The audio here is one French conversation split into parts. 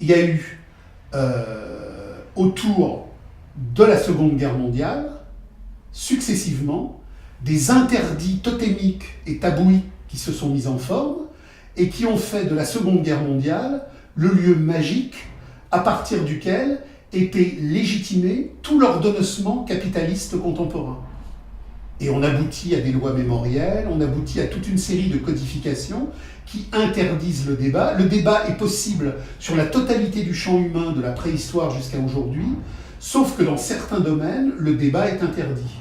il y a eu, autour de la Seconde Guerre mondiale, successivement, des interdits totémiques et tabouiques qui se sont mis en forme et qui ont fait de la Seconde Guerre mondiale le lieu magique à partir duquel était légitimé tout l'ordonnancement capitaliste contemporain. Et on aboutit à des lois mémorielles, on aboutit à toute une série de codifications qui interdisent le débat. Le débat est possible sur la totalité du champ humain de la préhistoire jusqu'à aujourd'hui, sauf que dans certains domaines, le débat est interdit.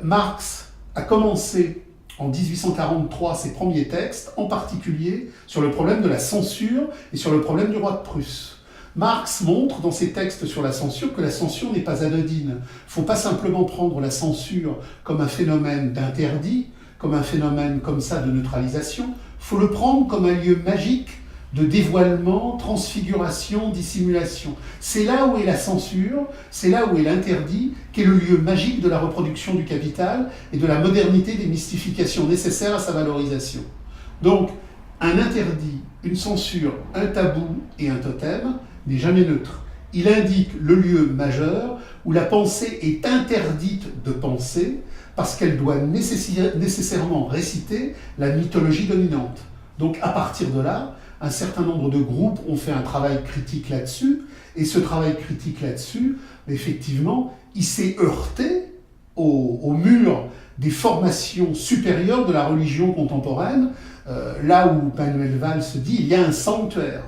Marx a commencé en 1843 ses premiers textes, en particulier sur le problème de la censure et sur le problème du roi de Prusse. Marx montre dans ses textes sur la censure que la censure n'est pas anodine. Il ne faut pas simplement prendre la censure comme un phénomène d'interdit, comme un phénomène comme ça de neutralisation. Il faut le prendre comme un lieu magique de dévoilement, transfiguration, dissimulation. C'est là où est la censure, c'est là où est l'interdit, qui est le lieu magique de la reproduction du capital et de la modernité des mystifications nécessaires à sa valorisation. Donc, un interdit, une censure, un tabou et un totem n'est jamais neutre. Il indique le lieu majeur où la pensée est interdite de penser parce qu'elle doit nécessairement réciter la mythologie dominante. Donc à partir de là, un certain nombre de groupes ont fait un travail critique là-dessus, et ce travail critique là-dessus, effectivement, il s'est heurté au mur des formations supérieures de la religion contemporaine, là où Manuel Valls dit il y a un sanctuaire.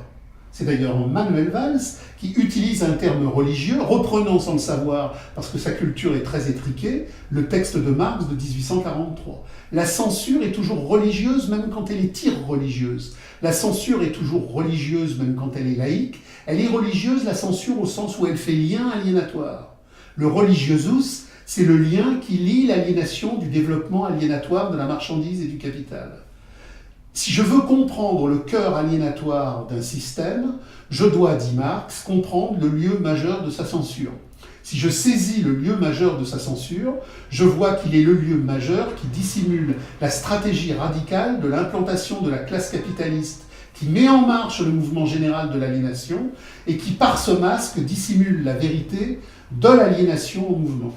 C'est d'ailleurs Manuel Valls qui utilise un terme religieux, reprenant sans le savoir, parce que sa culture est très étriquée, le texte de Marx de 1843. La censure est toujours religieuse même quand elle est irreligieuse. La censure est toujours religieuse même quand elle est laïque. Elle est religieuse, la censure, au sens où elle fait lien aliénatoire. Le religiosus, c'est le lien qui lie l'aliénation du développement aliénatoire de la marchandise et du capital. Si je veux comprendre le cœur aliénatoire d'un système, je dois, dit Marx, comprendre le lieu majeur de sa censure. Si je saisis le lieu majeur de sa censure, je vois qu'il est le lieu majeur qui dissimule la stratégie radicale de l'implantation de la classe capitaliste, qui met en marche le mouvement général de l'aliénation et qui, par ce masque, dissimule la vérité de l'aliénation au mouvement.